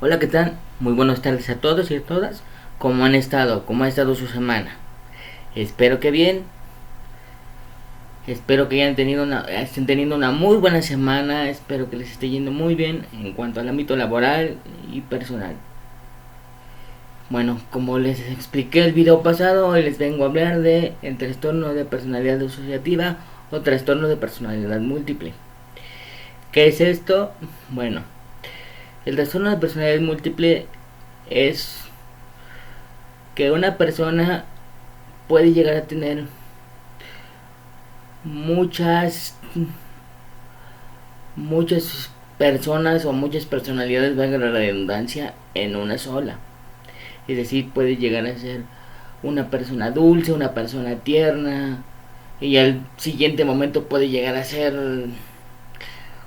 Hola, ¿qué tal? Muy buenas tardes a todos y a todas. ¿Cómo han estado? ¿Cómo ha estado su semana? Espero que bien. Espero que estén teniendo una muy buena semana. Espero que les esté yendo muy bien en cuanto al ámbito laboral y personal. Bueno, como les expliqué el video pasado, hoy les vengo a hablar de el trastorno de personalidad disociativa o trastorno de personalidad múltiple. ¿Qué es esto? Bueno, el trastorno de personalidad múltiple es que una persona puede llegar a tener muchas muchas personas o muchas personalidades, valga la redundancia, en una sola. Es decir, puede llegar a ser una persona dulce, una persona tierna, y al siguiente momento puede llegar a ser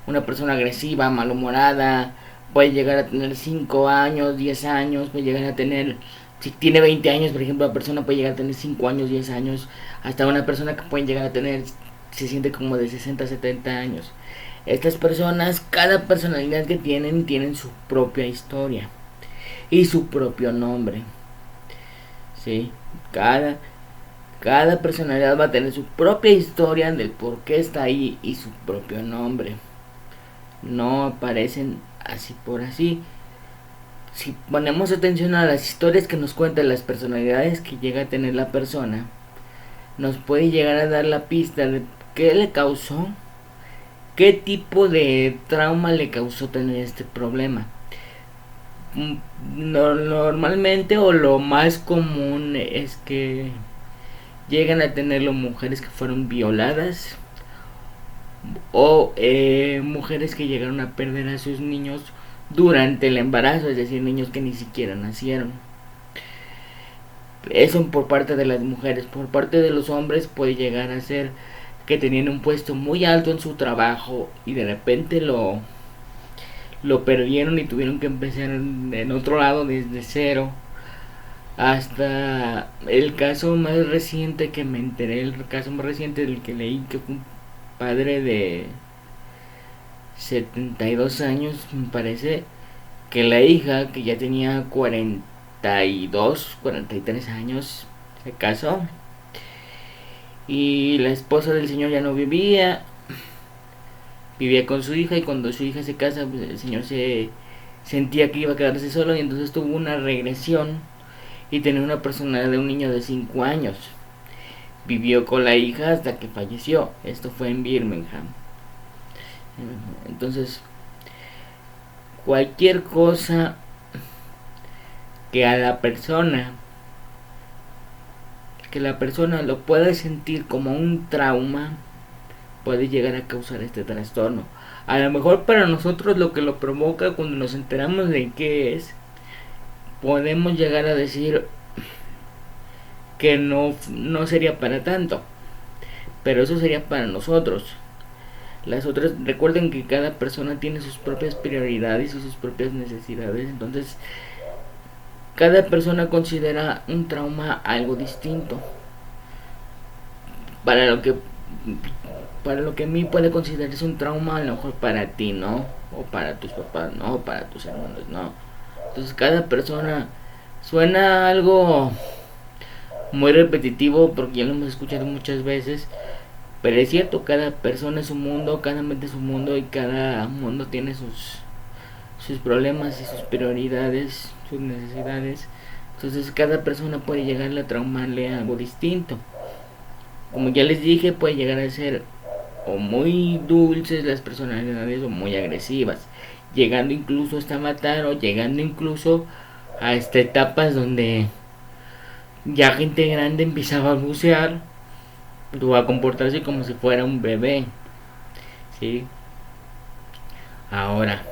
una persona agresiva, malhumorada, puede llegar a tener 5 años, 10 años, puede llegar a tener, si tiene 20 años, por ejemplo, la persona puede llegar a tener 5 años, 10 años, hasta una persona que puede llegar a tener, se siente como de 60, 70 años. Estas personas, cada personalidad que tienen su propia historia y su propio nombre. ¿Sí? Cada, cada personalidad va a tener su propia historia del por qué está ahí y su propio nombre. No aparecen así por así. Si ponemos atención a las historias que nos cuentan las personalidades que llega a tener la persona, nos puede llegar a dar la pista de qué le causó, qué tipo de trauma le causó tener este problema. Normalmente o lo más común es que llegan a tenerlo mujeres que fueron violadas o mujeres que llegaron a perder a sus niños durante el embarazo, es decir, niños que ni siquiera nacieron. Eso por parte de las mujeres. Por parte de los hombres puede llegar a ser que tenían un puesto muy alto en su trabajo y de repente lo perdieron y tuvieron que empezar en otro lado desde cero. Hasta el caso más reciente que me enteré, el caso más reciente del que leí, que fue un padre de 72 años, me parece, que la hija, que ya tenía 42, 43 años, se casó. Y la esposa del señor ya no vivía con su hija, y cuando su hija se casa, pues el señor se sentía que iba a quedarse solo y entonces tuvo una regresión y tenía una personalidad de un niño de 5 años. Vivió con la hija hasta que falleció. Esto fue en Birmingham. Entonces, cualquier cosa que a la persona lo pueda sentir como un trauma, puede llegar a causar este trastorno. A lo mejor para nosotros lo que lo provoca, cuando nos enteramos de qué es, podemos llegar a decir que no sería para tanto, pero eso sería para nosotros. Las otras, recuerden que cada persona tiene sus propias prioridades y sus propias necesidades, entonces cada persona considera un trauma algo distinto. Para lo que para lo que a mí puede considerarse un trauma, a lo mejor para ti no, o para tus papás no, o para tus hermanos no. Entonces cada persona, suena algo muy repetitivo porque ya lo hemos escuchado muchas veces, pero es cierto, cada persona es un mundo, cada mente es un mundo y cada mundo tiene sus problemas y sus prioridades, sus necesidades. Entonces cada persona puede llegarle a traumarle algo distinto. Como ya les dije, puede llegar a ser o muy dulces las personalidades o muy agresivas, llegando incluso hasta matar o llegando incluso a etapas donde ya gente grande empieza a bucear o a comportarse como si fuera un bebé. ¿Sí? Ahora,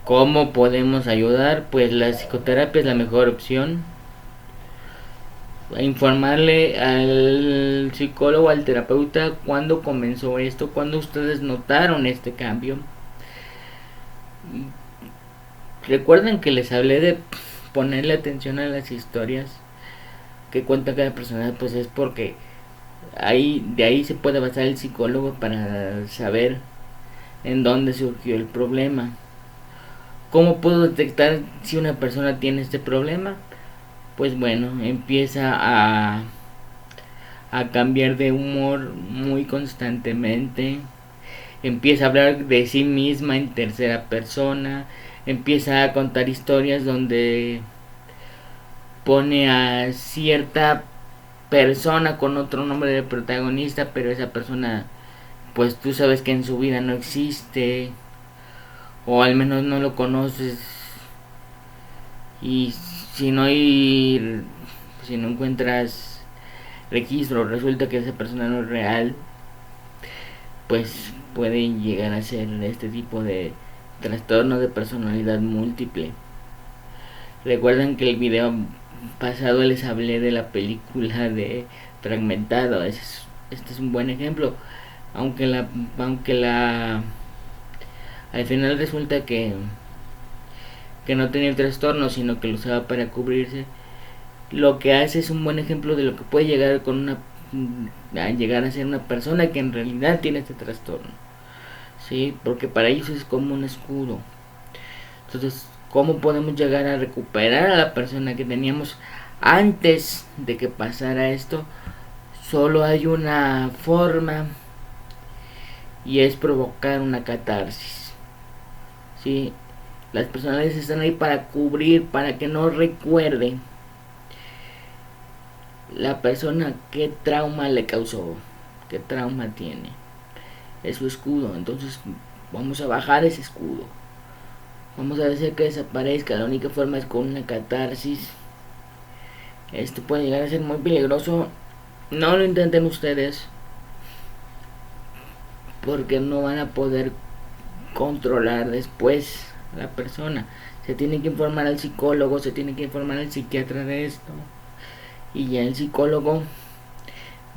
¿cómo podemos ayudar? Pues la psicoterapia es la mejor opción. Informarle al psicólogo, al terapeuta, cuándo comenzó esto, cuándo ustedes notaron este cambio. Recuerden que les hablé de ponerle atención a las historias que cuenta cada persona, pues es porque de ahí se puede basar el psicólogo para saber en dónde surgió el problema. ¿Cómo puedo detectar si una persona tiene este problema? Pues bueno, empieza a cambiar de humor muy constantemente, empieza a hablar de sí misma en tercera persona, empieza a contar historias donde pone a cierta persona con otro nombre de protagonista, pero esa persona pues tú sabes que en su vida no existe, o al menos no lo conoces, y si no hay, si no encuentras registro, resulta que esa persona no es real, pues pueden llegar a ser este tipo de trastorno de personalidad múltiple. Recuerdan que el video pasado les hablé de la película de Fragmentado. Este es un buen ejemplo. Aunque la al final resulta que no tenía el trastorno, sino que lo usaba para cubrirse. Lo que hace es un buen ejemplo de lo que puede llegar con a llegar a ser una persona que en realidad tiene este trastorno. Sí, porque para ellos es como un escudo. Entonces, ¿cómo podemos llegar a recuperar a la persona que teníamos antes de que pasara esto? Solo hay una forma, y es provocar una catarsis. ¿Sí? Las personalidades están ahí para cubrir, para que no recuerden la persona qué trauma le causó, qué trauma tiene. Es su escudo. Entonces vamos a bajar ese escudo. Vamos a hacer que desaparezca. La única forma es con una catarsis. Esto puede llegar a ser muy peligroso. No lo intenten ustedes, porque no van a poder controlar después a la persona. Se tiene que informar al psicólogo, se tiene que informar al psiquiatra de esto. Y ya el psicólogo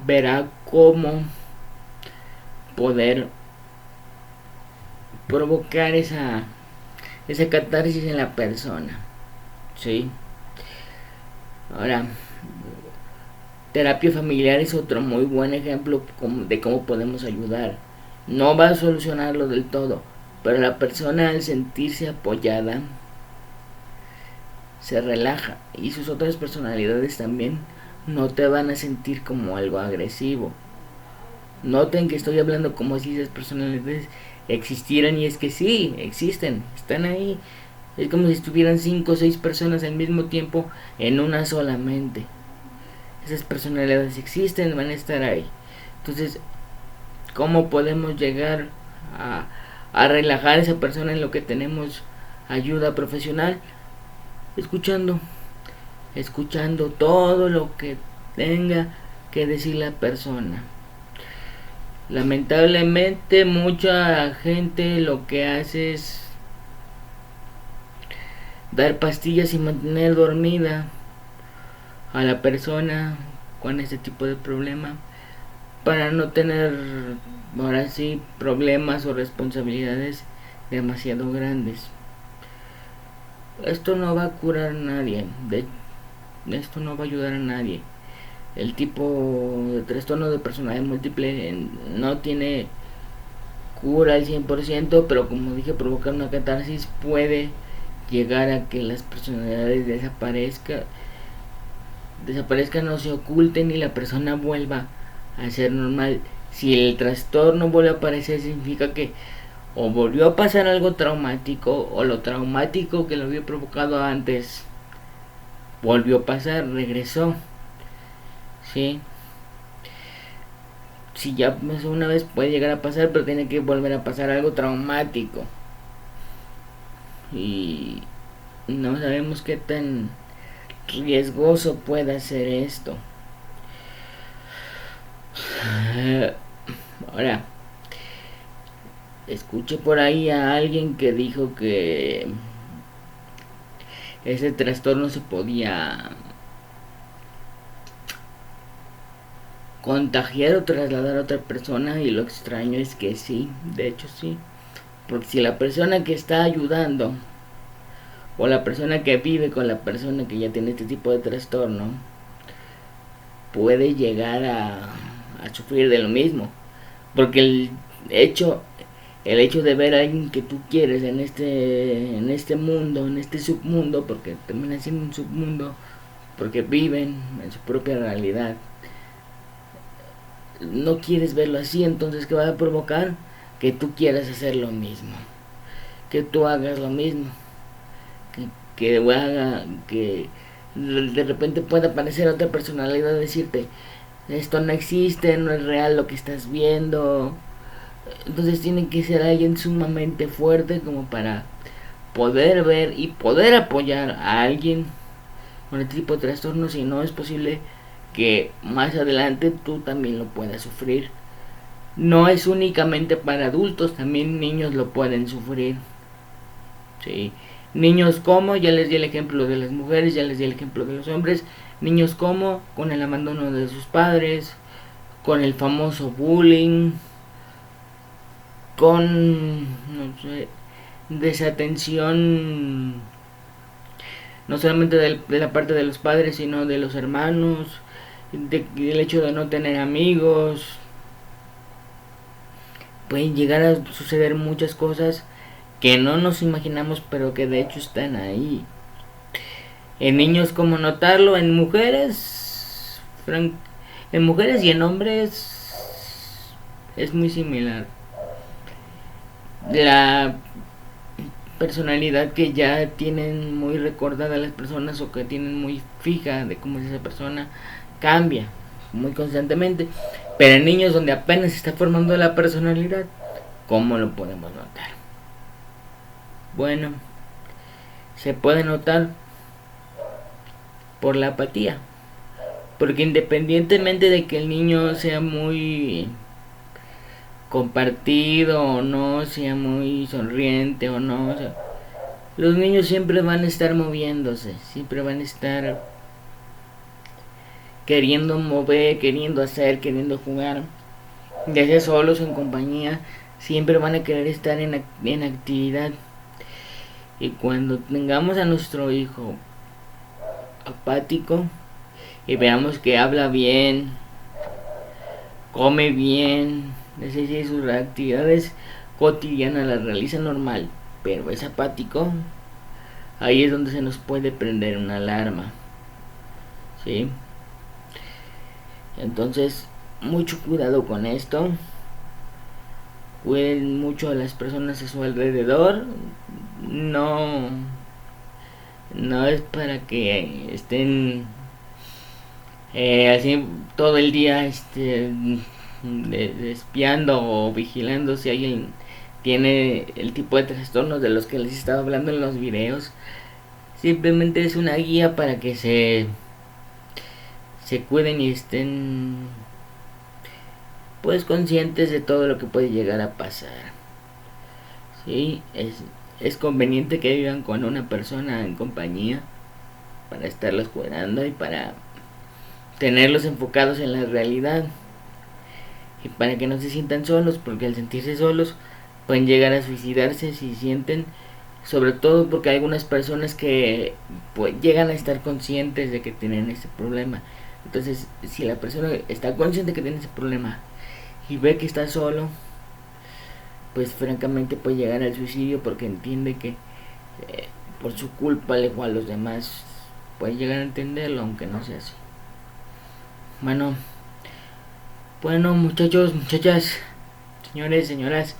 verá cómo poder provocar esa catarsis en la persona. ¿Sí? Ahora, terapia familiar es otro muy buen ejemplo de cómo podemos ayudar. No va a solucionarlo del todo, pero la persona al sentirse apoyada se relaja, y sus otras personalidades también no te van a sentir como algo agresivo. Noten que estoy hablando como si esas personalidades existieran, y es que sí, existen, están ahí. Es como si estuvieran 5 o 6 personas al mismo tiempo en una sola mente. Esas personalidades existen, van a estar ahí. Entonces, ¿cómo podemos llegar a relajar a esa persona en lo que tenemos ayuda profesional? Escuchando, escuchando todo lo que tenga que decir la persona. Lamentablemente mucha gente lo que hace es dar pastillas y mantener dormida a la persona con este tipo de problema, para no tener ahora sí problemas o responsabilidades demasiado grandes. Esto no va a curar a nadie, esto no va a ayudar a nadie. El tipo de trastorno de personalidad múltiple no tiene cura al 100%, pero como dije, provocar una catarsis puede llegar a que las personalidades desaparezcan o se oculten, y la persona vuelva a ser normal. Si el trastorno vuelve a aparecer, significa que o volvió a pasar algo traumático, o lo traumático que lo había provocado antes volvió a pasar, regresó. ¿Sí? Si ya pasó una vez, puede llegar a pasar, pero tiene que volver a pasar algo traumático. Y no sabemos qué tan riesgoso puede ser esto. Ahora, escuché por ahí a alguien que dijo que ese trastorno se podía contagiar o trasladar a otra persona, y lo extraño es que sí, de hecho sí. Porque si la persona que está ayudando, o la persona que vive con la persona que ya tiene este tipo de trastorno, puede llegar a sufrir de lo mismo. Porque el hecho el hecho de ver a alguien que tú quieres en este mundo, en este submundo, porque termina siendo un submundo, porque viven en su propia realidad, no quieres verlo así, entonces ¿qué va a provocar? Que tú quieras hacer lo mismo, que tú hagas lo mismo, que de repente pueda aparecer otra personalidad, decirte, esto no existe, no es real lo que estás viendo. Entonces tiene que ser alguien sumamente fuerte como para poder ver y poder apoyar a alguien con este tipo de trastornos, si no es posible que más adelante tú también lo puedas sufrir. No es únicamente para adultos, también niños lo pueden sufrir. Sí. Niños como, ya les di el ejemplo de las mujeres, ya les di el ejemplo de los hombres. Niños como, con el abandono de sus padres, con el famoso bullying, con, no sé, desatención, no solamente de la parte de los padres, sino de los hermanos, del hecho de no tener amigos. Pueden llegar a suceder muchas cosas que no nos imaginamos, pero que de hecho están ahí. En niños, como notarlo, en mujeres, en mujeres y en hombres es muy similar. La personalidad que ya tienen muy recordada las personas, o que tienen muy fija de cómo es esa persona, cambia muy constantemente. Pero en niños donde apenas se está formando la personalidad, ¿cómo lo podemos notar? Bueno, se puede notar por la apatía, porque independientemente de que el niño sea muy compartido o no, sea muy sonriente o no, o sea, los niños siempre van a estar moviéndose, siempre van a estar queriendo mover, queriendo hacer, queriendo jugar, ya sea solos o en compañía, siempre van a querer estar en actividad. Y cuando tengamos a nuestro hijo apático y veamos que habla bien, come bien, es decir, sus actividades cotidianas las realiza normal, pero es apático, ahí es donde se nos puede prender una alarma, ¿sí? Entonces, mucho cuidado con esto. Cuiden mucho a las personas a su alrededor. No, no es para que estén así todo el día espiando o vigilando si alguien tiene el tipo de trastornos de los que les estaba hablando en los videos. Simplemente es una guía para que se cuiden y estén pues conscientes de todo lo que puede llegar a pasar. Sí, es conveniente que vivan con una persona en compañía para estarlos cuidando y para tenerlos enfocados en la realidad, y para que no se sientan solos, porque al sentirse solos pueden llegar a suicidarse si sienten, sobre todo porque hay algunas personas que pues llegan a estar conscientes de que tienen ese problema. Entonces, si la persona está consciente que tiene ese problema y ve que está solo, pues francamente puede llegar al suicidio, porque entiende que por su culpa le fue a los demás. Puede llegar a entenderlo, aunque no sea así. Bueno, muchachos, muchachas, señores, señoras,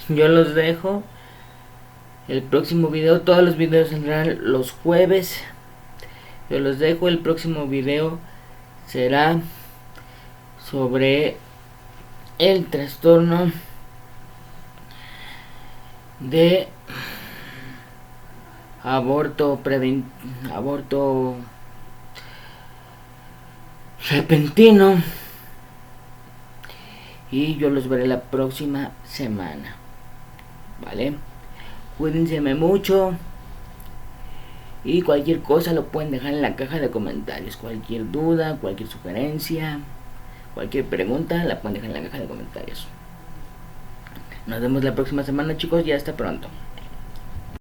yo los dejo. El próximo video, todos los videos saldrán los jueves. Yo los dejo. El próximo video será sobre el trastorno de aborto repentino, y yo los veré la próxima semana, ¿vale? Cuídense mucho, y cualquier cosa lo pueden dejar en la caja de comentarios. Cualquier duda, cualquier sugerencia, cualquier pregunta la pueden dejar en la caja de comentarios. Nos vemos la próxima semana, chicos, y hasta pronto.